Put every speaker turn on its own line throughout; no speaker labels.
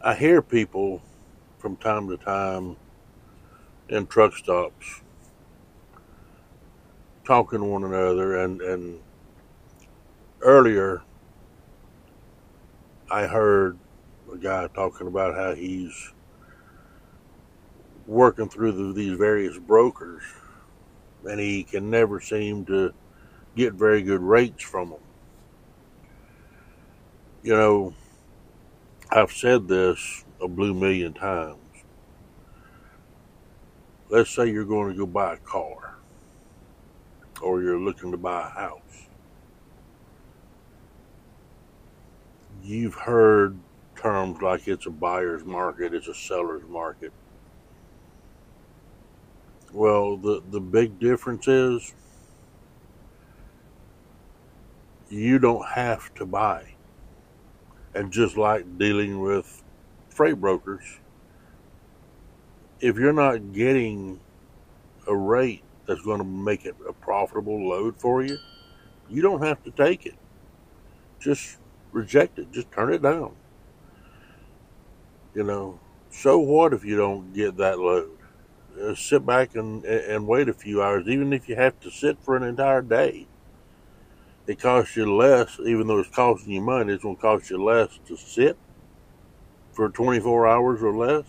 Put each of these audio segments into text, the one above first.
I hear people from time to time in truck stops talking to one another, and earlier I heard a guy talking about how he's working through these various brokers, and he can never seem to get very good rates from them. You know, I've said this a blue million times. Let's say you're going to go buy a car, or you're looking to buy a house. You've heard terms like it's a buyer's market, it's a seller's market. Well, the big difference is you don't have to buy. And just like dealing with freight brokers, if you're not getting a rate that's going to make it a profitable load for you, you don't have to take it. Just reject it. Just turn it down. You know, so what if you don't get that load? Sit back and wait a few hours, even if you have to sit for an entire day. It costs you less, even though it's costing you money, it's going to cost you less to sit for 24 hours or less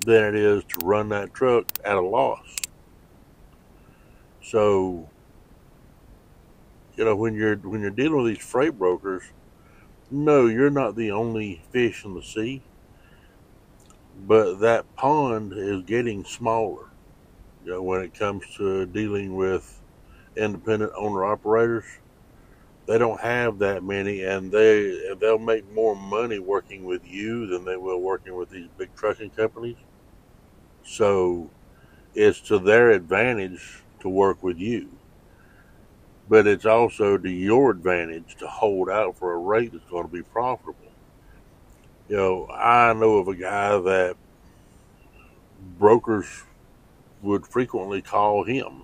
than it is to run that truck at a loss. So, when you're dealing with these freight brokers, no, you're not the only fish in the sea, but that pond is getting smaller. When it comes to dealing with independent owner operators, they don't have that many, and they'll make more money working with you than they will working with these big trucking companies. So it's to their advantage to work with you, but it's also to your advantage to hold out for a rate that's going to be profitable. I know of a guy that brokers would frequently call him,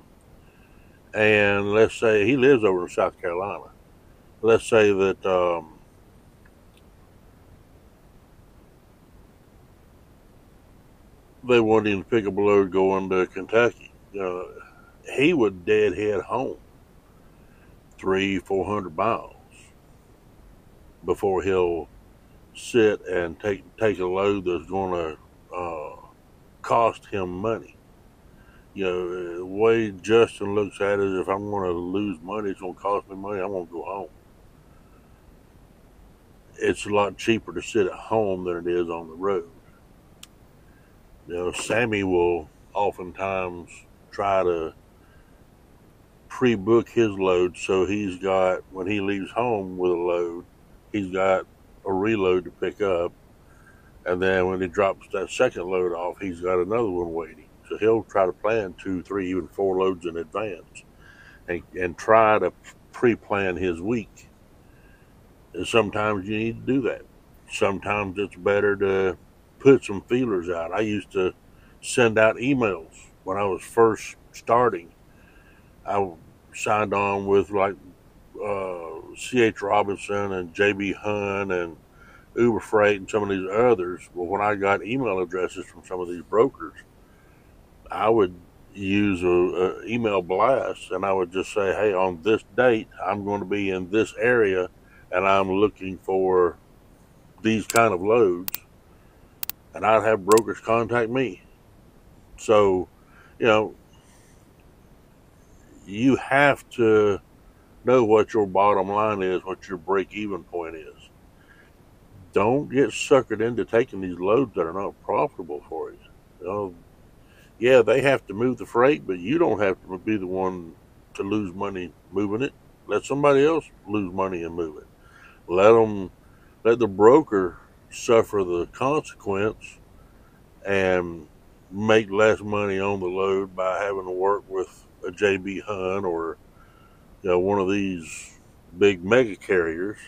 and let's say he lives over in South Carolina. Let's say that they wanted him to pick up a load going to Kentucky. He would deadhead home 300-400 miles before he'll sit and take a load that's going to cost him money. The way Justin looks at it is, if I'm going to lose money, it's going to cost me money, I'm going to go home. It's a lot cheaper to sit at home than it is on the road. Sammy will oftentimes try to pre-book his load, so he's got, when he leaves home with a load, he's got a reload to pick up, and then when he drops that second load off, he's got another one waiting. So he'll try to plan 2, 3, even 4 loads in advance, and try to pre-plan his week. And sometimes you need to do that. Sometimes it's better to put some feelers out. I used to send out emails when I was first starting. I signed on with like C.H. Robinson and J.B. Hunt and Uber Freight and some of these others. Well, when I got email addresses from some of these brokers, I would use a email blast, and I would just say, hey, on this date, I'm going to be in this area, and I'm looking for these kind of loads, and I'd have brokers contact me. So, you know, you have to know what your bottom line is, what your break-even point is. Don't get suckered into taking these loads that are not profitable for you. Yeah, they have to move the freight, but you don't have to be the one to lose money moving it. Let somebody else lose money and move it. Let the broker suffer the consequence and make less money on the load by having to work with a JB Hunt or one of these big mega carriers.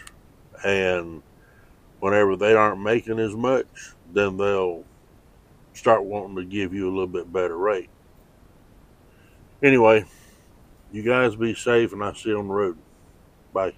And whenever they aren't making as much, then they'll start wanting to give you a little bit better rate. Anyway, you guys be safe, and I'll see you on the road. Bye.